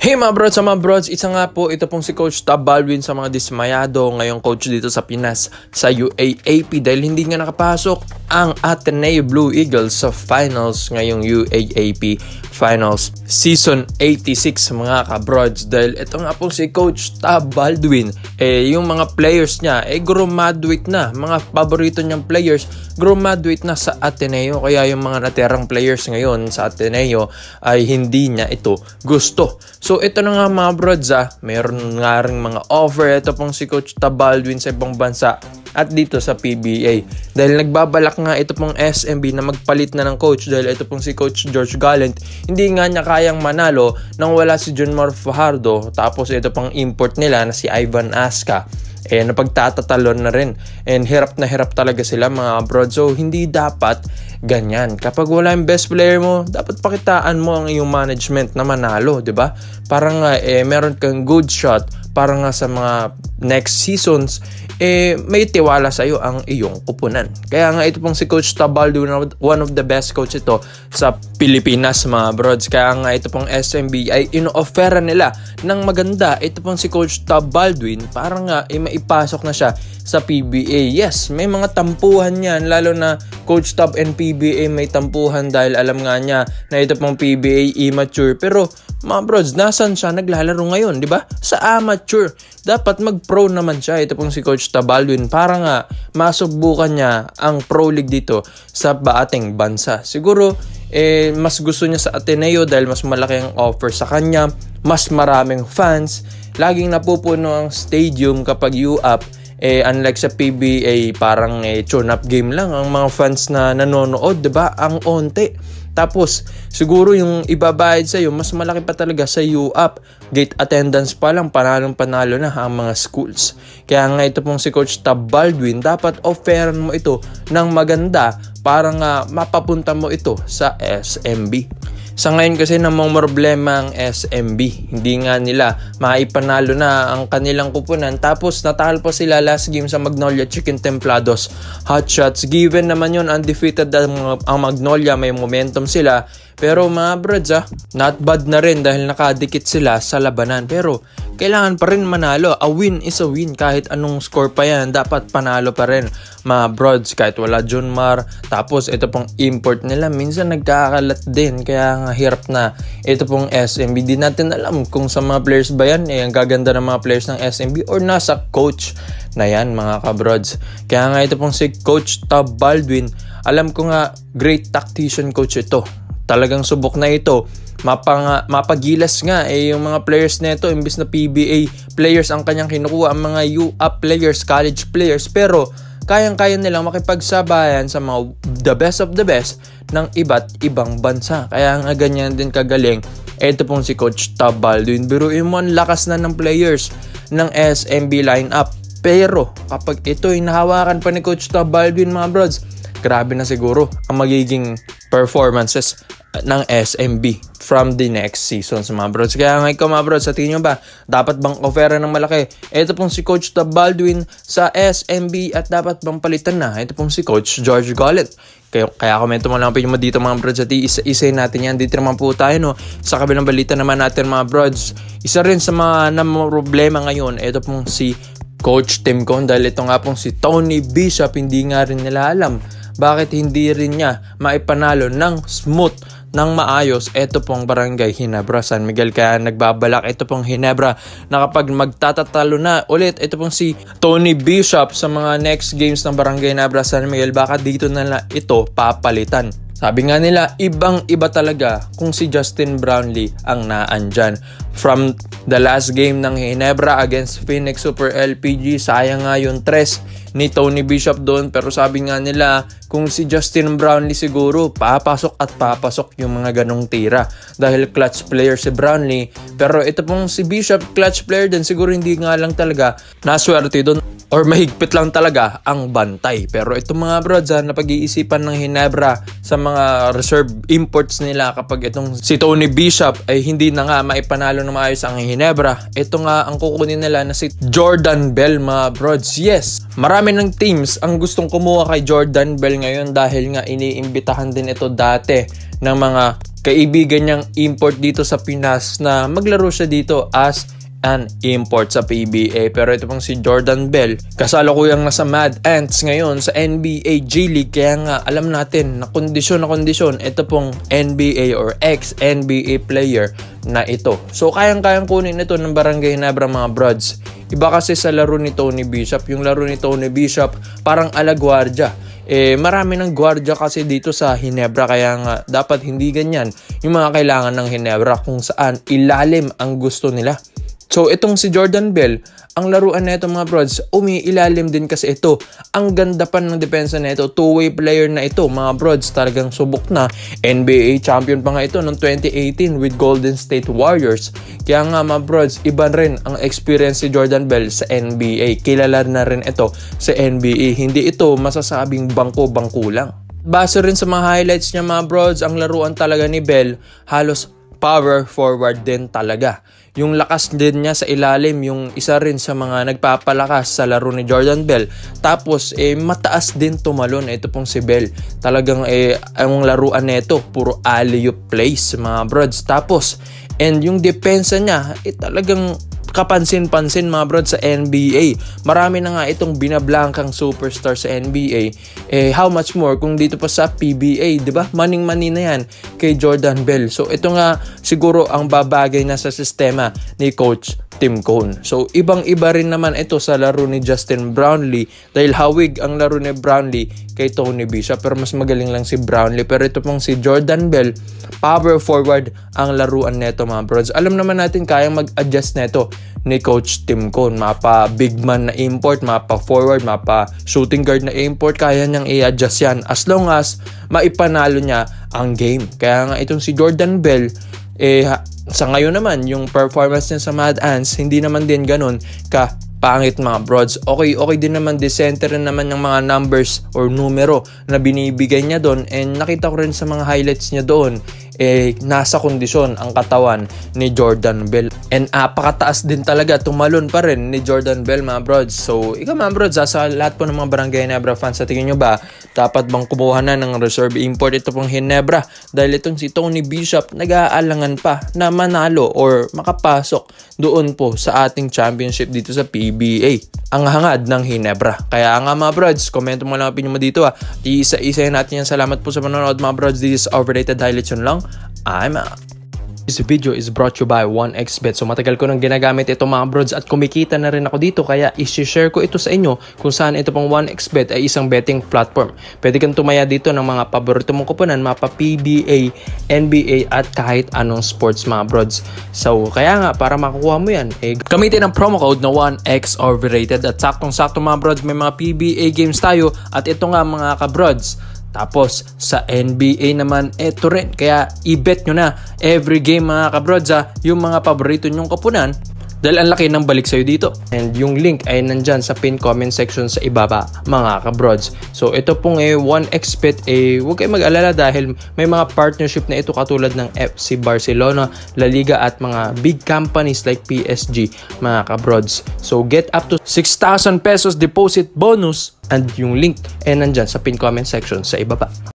Hey mga brods, isa nga po ito pong si Coach Tab Baldwin sa mga dismayado ngayong coach dito sa Pinas sa UAAP dahil hindi nga nakapasok ang Ateneo Blue Eagles sa finals ngayong UAAP Finals Season 86 mga kabrods. Dahil ito nga po si Coach Tab Baldwin, yung mga players niya graduate na, mga paborito niyang players graduate na sa Ateneo, kaya yung mga natirang players ngayon sa Ateneo ay hindi niya ito gusto. So ito na nga mga brods, meron nga rin mga offer ito pong si Coach Tab Baldwin sa ibang bansa at dito sa PBA. Dahil nagbabalak nga ito pong SMB na magpalit na ng coach dahil ito pong si Coach George Gallant hindi nga niya kayang manalo nang wala si Junmar Fajardo, tapos ito pang import nila na si Ivan Asca napagtatatalon na rin, and hirap na hirap talaga sila mga bro. So hindi dapat ganyan. Kapag wala yung best player mo, dapat pakitaan mo ang iyong management na manalo, di ba? Parang meron kang good shot para nga sa mga next seasons may tiwala sa iyo ang iyong kupunan. Kaya nga ito pong si Coach Tab Baldwin, one of the best coach ito sa Pilipinas mga brods. Kaya nga ito pong SMB ay ino-offera nila ng maganda ito pong si Coach Tab Baldwin para nga maipasok na siya sa PBA. Yes, may mga tampuhan yan, lalo na Coach Tab and PBA may tampuhan dahil alam nga niya na ito pong PBA immature. Pero mga brods, nasan siya naglalaro ngayon, di ba? Sa amateur. Dapat mag-pro naman siya ito pong si Coach Tab Baldwin para nga masubukan niya ang pro league dito sa ating bansa. Siguro mas gusto niya sa Ateneo dahil mas malaki ang offer sa kanya, mas maraming fans, laging napupuno ang stadium kapag UAP. Unlike sa PBA, parang tune-up game lang ang mga fans na nanonood, diba? Ang onte. Tapos, siguro yung ibabayad sa'yo, mas malaki pa talaga sa UAP. Gate attendance pa lang, panalong-panalo na ang mga schools. Kaya nga ito pong si Coach Tab Baldwin, dapat offeran mo ito ng maganda para nga mapapunta mo ito sa SMB. Sa ngayon kasi namang problema ang SMB. Hindi nga nila maipanalo na ang kanilang kupunan. Tapos natalo pa sila last game sa Magnolia Chicken Templados Hotshots. Given naman yun, undefeated ang Magnolia, may momentum sila. Pero mga brods, not bad na rin dahil nakadikit sila sa labanan. Pero kailangan pa rin manalo. A win is a win. Kahit anong score pa yan, dapat panalo pa rin mga brods. Kahit wala Junmar. Tapos ito pong import nila, minsan nagkakalat din. Kaya nga hirap na ito pong SMB. Di natin alam kung sa mga players ba yan ang gaganda ng mga players ng SMB or nasa coach na yan mga kabrods. Kaya nga ito pong si Coach Tab Baldwin, alam ko nga great tactician coach ito. Talagang subok na ito. Mapagilas nga yung mga players nito, imbis na PBA players ang kanyang kinukuha, ang mga UAP players, college players, pero kayang-kaya nilang makipagsabayan sa mga the best of the best ng iba't ibang bansa. Kaya nga ganyan din kagaling ito pong si Coach Tab Baldwin. Biruin mo, ang lakas na ng players ng SMB lineup. Pero kapag ito ay nahawakan pa ni Coach Tab Baldwin mga brods, grabe na siguro ang magiging performances ng SMB from the next season sa mga brods. Kaya nga ikaw mga brods, sa tingin nyo ba, dapat bang offera ng malaki ito pong si Coach Tab Baldwin sa SMB at dapat bang palitan na ito pong si Coach George Gallant? Kaya komento mo lang po mo dito mga brods at isa-isay natin yan. Dito naman po tayo sa kabilang balita naman natin mga brods. Isa rin sa mga problema ngayon ito pong si Coach Tim Cone, dahil ito nga pong si Tony Bishop, hindi nga rin nila alam bakit hindi rin niya maipanalo ng smooth, ng maayos ito pong Barangay Ginebra San Miguel. Kaya nagbabalak ito pong Ginebra na kapag magtatatalo na ulit ito pong si Tony Bishop sa mga next games ng Barangay Ginebra San Miguel, baka dito na ito papalitan. Sabi nga nila, ibang-iba talaga kung si Justin Brownlee ang naandyan. From the last game ng Ginebra against Phoenix Super LPG, sayang nga yung tres ni Tony Bishop doon. Pero sabi nga nila, kung si Justin Brownlee siguro, papasok at papasok yung mga ganong tira. Dahil clutch player si Brownlee. Pero ito pong si Bishop, clutch player din. Siguro hindi nga lang talaga naswerte doon or mahigpit lang talaga ang bantay. Pero itong mga brods na pag-iisipan ng Ginebra sa mga reserve imports nila kapag itong si Tony Bishop ay hindi na nga maipanalo ng maayos ang Ginebra, ito nga ang kukunin nila na si Jordan Bell mga brods. Yes, marami ng teams ang gustong kumuha kay Jordan Bell ngayon dahil nga iniimbitahan din ito dati ng mga kaibigan niyang import dito sa Pinas na maglaro siya dito as an import sa PBA. Pero ito pong si Jordan Bell, kasalukuyang nasa Mad Ants ngayon sa NBA G League, kaya nga alam natin na kondisyon ito pong NBA or ex-NBA player na ito. So kayang-kayang kunin ito ng Barangay Ginebra mga brods. Iba kasi sa laro ni Tony Bishop. Yung laro ni Tony Bishop parang ala-gwardiya. Marami ng gwardiya kasi dito sa Ginebra, kaya nga dapat hindi ganyan yung mga kailangan ng Ginebra kung saan ilalim ang gusto nila. So itong si Jordan Bell, ang laruan na ito mga brods, umiilalim din kasi ito. Ang ganda pa ng depensa na ito, two-way player na ito mga brods, talagang subok na. NBA champion pa nga ito noong 2018 with Golden State Warriors. Kaya nga mga brods, iba rin ang experience si Jordan Bell sa NBA. Kilala na rin ito sa NBA, hindi ito masasabing bangko-bangko lang. Base rin sa mga highlights niya mga brods, ang laruan talaga ni Bell, halos power forward din talaga. Yung lakas din niya sa ilalim, yung isa rin sa mga nagpapalakas sa laro ni Jordan Bell. Tapos mataas din tumalon ito pong si Bell. Talagang ang laruan nito puro alley-oop plays mga brods. Tapos yung depensa niya talagang kapansin-pansin mga brod sa NBA. Marami na nga itong binablangkang superstar sa NBA. How much more kung dito pa sa PBA, 'di ba? Maning-mani na 'yan kay Jordan Bell. So ito nga siguro ang babagay na sa sistema ni Coach Tim Cone. So ibang-iba rin naman ito sa laro ni Justin Brownlee dahil hawig ang laro ni Brownlee kay Tony Bishop, pero mas magaling lang si Brownlee. Pero ito pong si Jordan Bell, power forward ang laruan neto mga brods. Alam naman natin kayang mag-adjust neto ni Coach Tim Cone. Mapa big man na import, mapa forward, mapa shooting guard na import, kaya niyang i-adjust yan as long as maipanalo niya ang game. Kaya nga itong si Jordan Bell, sa ngayon naman, yung performance niya sa Mad Ants, hindi naman din ganun ka pangit mga brods. Okay din naman, decente rin naman yung mga numbers or numero na binibigay niya doon. And nakita ko rin sa mga highlights niya doon, nasa kondisyon ang katawan ni Jordan Bell. And apakataas din talaga, tumalon pa rin ni Jordan Bell mga brods. So ikaw mga brods, sa lahat po ng mga Barangay Ginebra fans, sa tingin nyo ba, dapat bang kumuha na ng reserve import ito pong Ginebra? Dahil itong si Tony Bishop nag-aalangan pa na manalo or makapasok doon po sa ating championship dito sa PBA. Ang hangad ng Ginebra. Kaya nga mga brods, komento mo lang ang opinion mo dito Iisa-isahin natin yan. Salamat po sa panonood mga brods. This is Overrated Highlights yun lang. I'm out. This video is brought to you by 1xBet. So matagal ko nang ginagamit ito mga brods at kumikita na rin ako dito, kaya isi-share ko ito sa inyo kung saan ito pong 1xBet ay isang betting platform. Pwede kang tumaya dito ng mga paborito mong kuponan, mapa PBA, NBA at kahit anong sports mga brods. So kaya nga para makukuha mo yan, gamitin ang promo code na 1xoverrated at saktong-sakto mga brods, may mga PBA games tayo at ito nga mga ka-brods. Tapos sa NBA naman, eto rin. Kaya i-bet nyo na every game mga kabrods yung mga paborito nyong kapunan dahil ang laki ng balik sa'yo dito. And yung link ay nandyan sa pin comment section sa ibaba mga kabrods. So ito pong 1xBet, huwag kayo mag-alala dahil may mga partnership na ito katulad ng FC Barcelona, La Liga at mga big companies like PSG mga kabrods. So get up to 6,000 pesos deposit bonus and yung link ay nandyan sa pin comment section sa ibaba.